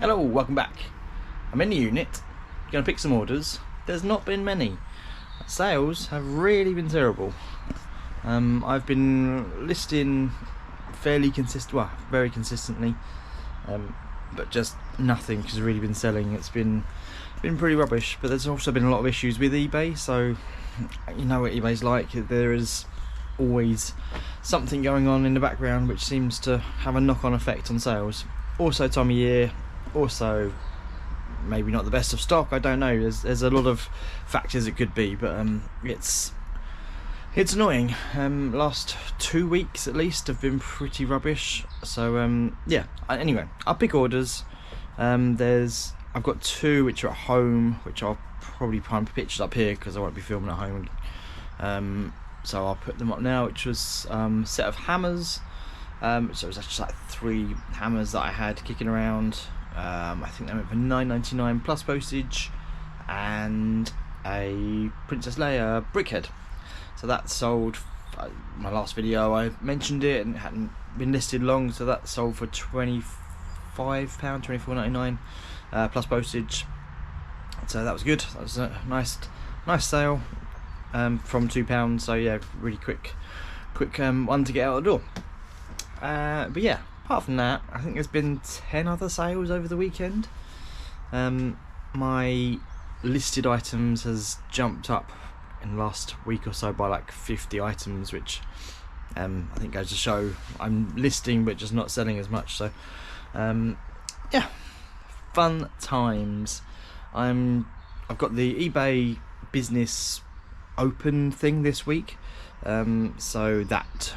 Hello, welcome back. I'm in the unit, going to pick some orders. There's not been many. Sales have really been terrible. I've been listing very consistently, but just nothing has really been selling. It's been pretty rubbish, but there's also been a lot of issues with eBay, so you know what eBay's like. There is always something going on in the background which seems to have a knock-on effect on sales. Also time of year, also maybe not the best of stock, I don't know. There's a lot of factors it could be, but it's annoying. Last 2 weeks at least have been pretty rubbish, so yeah. Anyway, I'll pick orders. I've got two which are at home, which I'll probably put pictures up here because I won't be filming at home. So I'll put them up now, which was a set of hammers. So it was actually like 3 hammers that I had kicking around. I think they went for $9.99 plus postage, and a Princess Leia brickhead. So that sold. My last video I mentioned it and it hadn't been listed long, so that sold for £25, £24.99 plus postage. So that was good. That was a nice sale from £2. So yeah, really quick one to get out the door. But yeah, apart from that, I think there's been 10 other sales over the weekend. My listed items has jumped up in the last week or so by like 50 items, which I think goes to show I'm listing but just not selling as much. So yeah, fun times. I've got the eBay business open thing this week, so that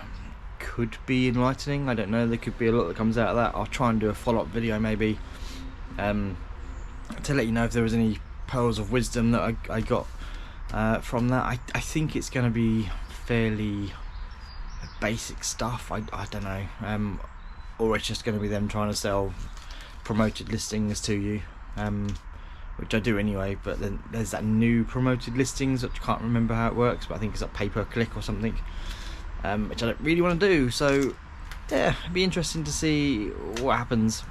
could be enlightening. I don't know, there could be a lot that comes out of that. I'll try and do a follow-up video maybe to let you know if there was any pearls of wisdom that I got from that. I think it's going to be fairly basic stuff. I don't know, or it's just going to be them trying to sell promoted listings to you, which I do anyway. But then there's that new promoted listings, which I can't remember how it works, but I think it's like pay-per-click or something, which I don't really want to do. So yeah, it'd be interesting to see what happens.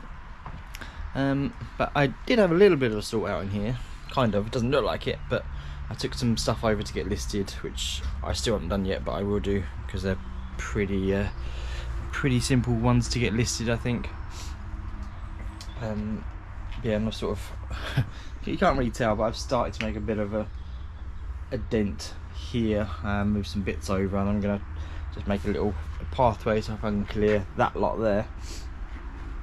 But I did have a little bit of a sort out in here, kind of. It doesn't look like it, but I took some stuff over to get listed, which I still haven't done yet, but I will do because they're pretty simple ones to get listed, I think. Yeah, and I've sort of you can't really tell, but I've started to make a bit of a dent here, move some bits over, and I'm gonna just make a little pathway so I can clear that lot there,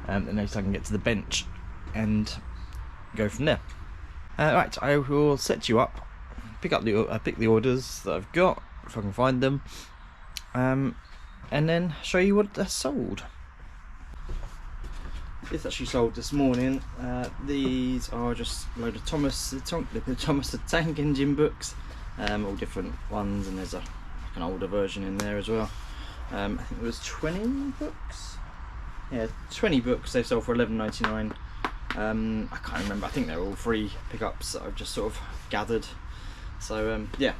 and then I can get to the bench and go from there. Right, I will set you up, pick the orders that I've got if I can find them, and then show you what they're sold. This actually sold this morning. These are just a load of Thomas the Tank Engine books, all different ones, and there's an older version in there as well. I think it was 20 books. Yeah, 20 books. They sold for $11.99. I can't remember. I think they're all free pickups that I've just sort of gathered. So yeah,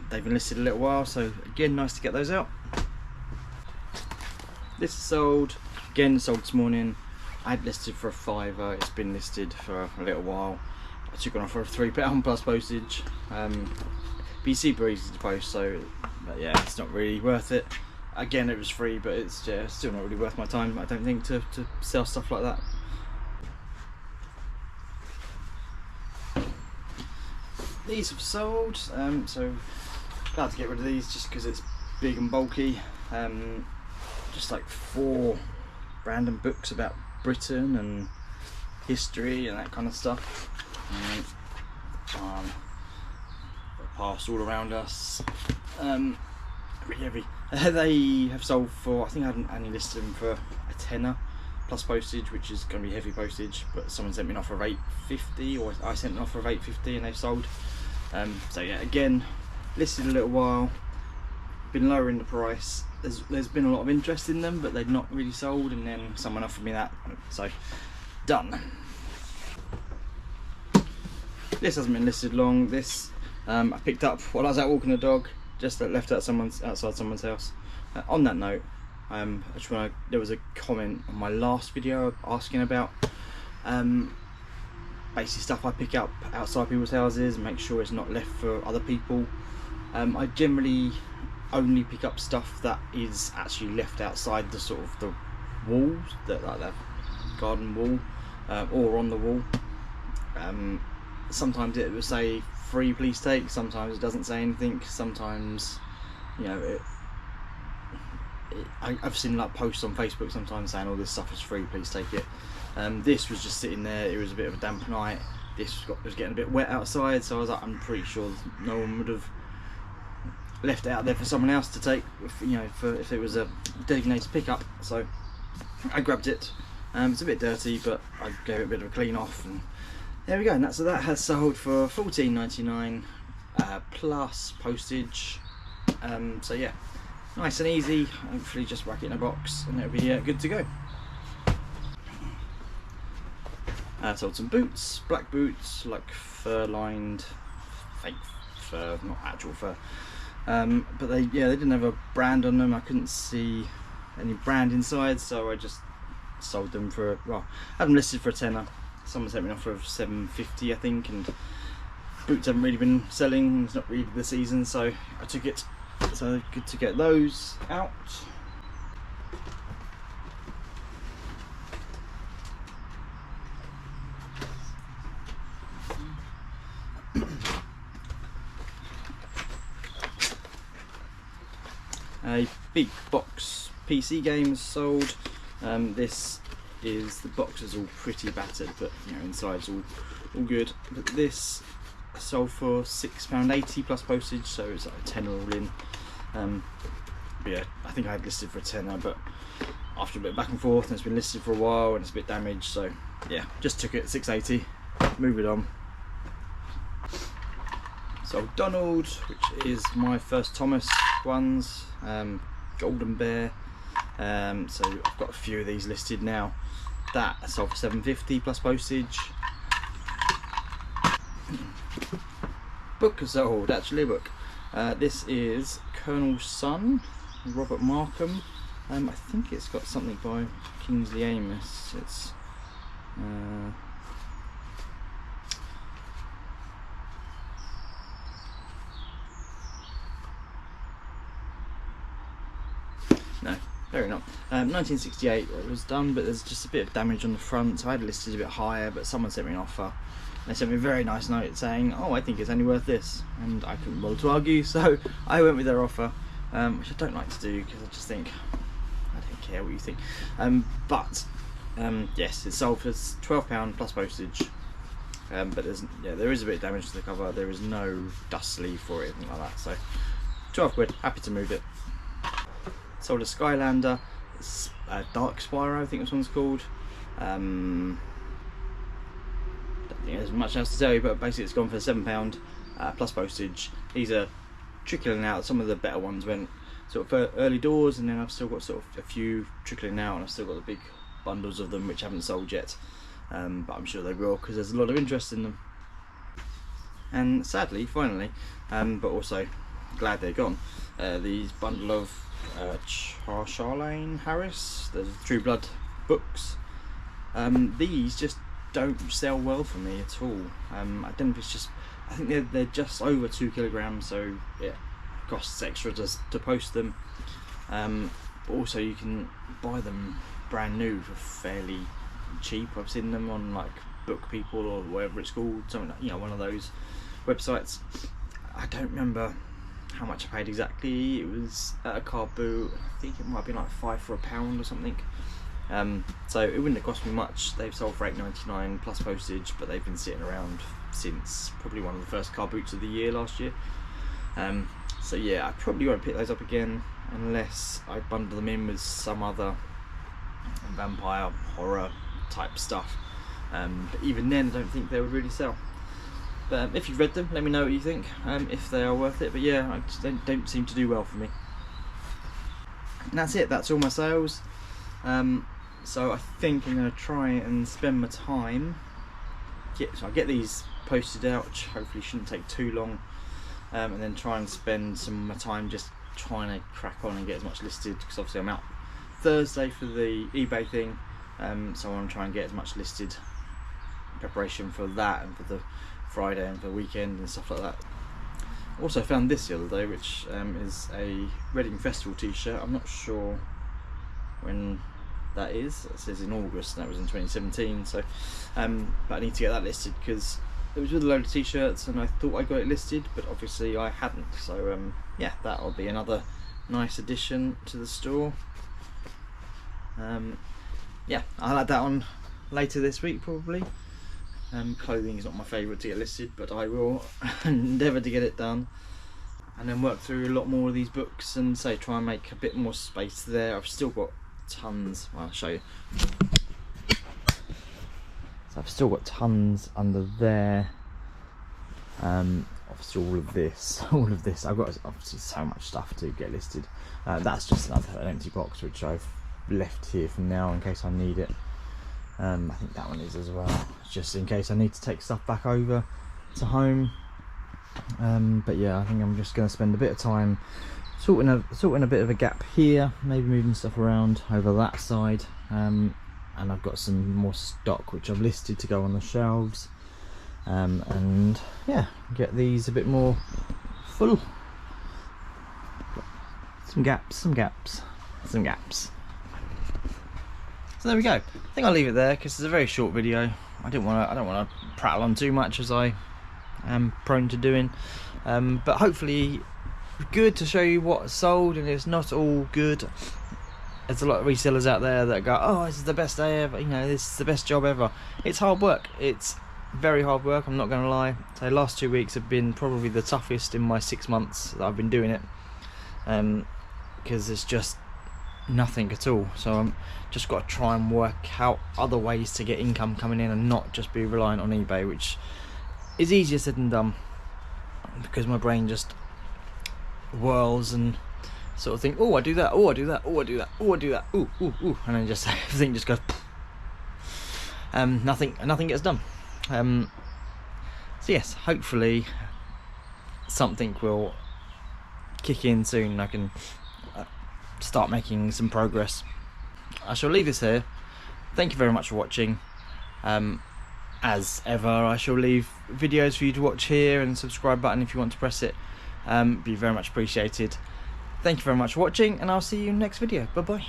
they've been listed a little while. So again, nice to get those out. This is sold. Again, sold this morning. I had listed for a £5. It's been listed for a little while. I took it on for £3 plus postage. Be super easy to post, so but yeah, it's not really worth it. Again, it was free, but it's still not really worth my time, I don't think, to sell stuff like that. These have sold, so glad to get rid of these just because it's big and bulky. Just like 4 random books about Britain and history and that kind of stuff. Past all around us. Really heavy. They have sold for, I think I hadn't only listed them for a tenner plus postage, which is going to be heavy postage, but someone sent me an offer of $8.50, or I sent an offer of $8.50 and they've sold. So yeah, again, listed a little while, been lowering the price. There's been a lot of interest in them, but they've not really sold, and then someone offered me that, so done. This hasn't been listed long. This I picked up while I was out walking the dog, just left outside someone's house. On that note, there was a comment on my last video asking about Basically stuff I pick up outside people's houses, make sure it's not left for other people. I generally only pick up stuff that is actually left outside the sort of the walls, like the garden wall, or on the wall. Sometimes it will say free, please take. Sometimes it doesn't say anything. Sometimes, you know, I've seen like posts on Facebook sometimes saying all this stuff is free, please take it. This was just sitting there. It was a bit of a damp night. This was getting a bit wet outside, so I was like, I'm pretty sure no one would have left it out there for someone else to take, if it was a designated pickup. So I grabbed it. It's a bit dirty, but I gave it a bit of a clean off, and there we go. And so that has sold for $14.99 plus postage. So yeah, nice and easy. Hopefully just whack it in a box and it'll be good to go. Sold some boots, black boots, like fur lined, fake fur, not actual fur. But they didn't have a brand on them. I couldn't see any brand inside, so I just sold them for, well, I had them listed for a tenner. Someone sent me an offer of $7.50, I think, and boots haven't really been selling. It's not really the season, so I took it. So good to get those out. A big box PC game sold. This is, the box is all pretty battered, but inside's all good. But this sold for £6.80 plus postage, so it's like a tenner all in. But yeah, I think I had listed for a tenner, but after a bit of back and forth, and it's been listed for a while and it's a bit damaged, so yeah, just took it at £6.80, move it on. So Donald, which is my first Thomas ones, Golden Bear. So I've got a few of these listed now. That sold for $7.50 plus postage. Book sold, actually a book. This is Colonel's Son, Robert Markham. I think it's got something by Kingsley Amis. It's no, fair enough. 1968 it was done, but there's just a bit of damage on the front, so I had it listed a bit higher, but someone sent me an offer. They sent me a very nice note saying, oh, I think it's only worth this, and I couldn't bother to argue, so I went with their offer, which I don't like to do because I just think, I don't care what you think. Yes, it's sold for £12 plus postage, but there is a bit of damage to the cover. There is no dust sleeve for it, anything like that, so 12 quid, happy to move it. Sold a Skylander, Dark Spyro, I think this one's called. Don't think there's much else to tell you, but basically it's gone for £7 plus postage. These are trickling out. Some of the better ones went sort of early doors, and then I've still got sort of a few trickling out, and I've still got the big bundles of them which haven't sold yet, but I'm sure they will because there's a lot of interest in them. And sadly, finally, but also glad they're gone, these bundle of Charlene Harris, the True Blood books. These just don't sell well for me at all. I don't know if it's just, I think they're just over 2 kilograms, so it costs extra to post them. But also you can buy them brand new for fairly cheap. I've seen them on like Book People or whatever it's called, something like, one of those websites. I don't remember how much I paid exactly. It was at a Carboot. I think it might have been like £5 for a pound or something. So it wouldn't have cost me much. They've sold for $8.99 plus postage, but they've been sitting around since probably one of the first car boots of the year last year. So yeah, I probably won't pick those up again unless I bundle them in with some other vampire horror type stuff. But even then, I don't think they would really sell. But if you've read them, let me know what you think, if they are worth it. But yeah, I just don't seem to do well for me. And that's it, that's all my sales. So I think I'm going to try and spend my time, so I'll get these posted out, which hopefully shouldn't take too long, and then try and spend some of my time just trying to crack on and get as much listed, because obviously I'm out Thursday for the eBay thing, so I want to try and get as much listed preparation for that and for the Friday and for the weekend and stuff like that. Also found this the other day, which is a Reading Festival t-shirt. I'm not sure when that is. It says in August, and that was in 2017. So, but I need to get that listed because it was with a load of t-shirts, and I thought I got it listed, but obviously I hadn't. So yeah, that'll be another nice addition to the store. Yeah, I'll add that on later this week probably. Clothing is not my favourite to get listed, but I will endeavour to get it done, and then work through a lot more of these books and say try and make a bit more space there. I've still got tons. Well, I'll show you. So I've still got tons under there. Obviously all of this. I've got obviously so much stuff to get listed. That's just an empty box which I've left here for now in case I need it. I think that one is as well, just in case I need to take stuff back over to home. But yeah, I think I'm just going to spend a bit of time sorting a bit of a gap here, maybe moving stuff around over that side, and I've got some more stock which I've listed to go on the shelves, and yeah, get these a bit more full. Some gaps. So there we go. I think I'll leave it there because it's a very short video. I don't want to prattle on too much as I am prone to doing, but hopefully good to show you what's sold, and it's not all good. There's a lot of resellers out there that go, oh, this is the best day ever, you know, this is the best job ever. It's hard work. It's very hard work, I'm not going to lie. So the last 2 weeks have been probably the toughest in my 6 months that I've been doing it, because it's just nothing at all. So I'm just got to try and work out other ways to get income coming in and not just be reliant on eBay, which is easier said than done because my brain just whirls and sort of think, oh, I do that, oh, I do that, oh, I do that, oh, I do that, ooh, ooh, ooh, and then just everything just goes nothing gets done. So yes, hopefully something will kick in soon. I can start making some progress. I shall leave this here. Thank you very much for watching. As ever, I shall leave videos for you to watch here, and subscribe button if you want to press it. Be very much appreciated. Thank you very much for watching, and I'll see you in the next video. Bye bye.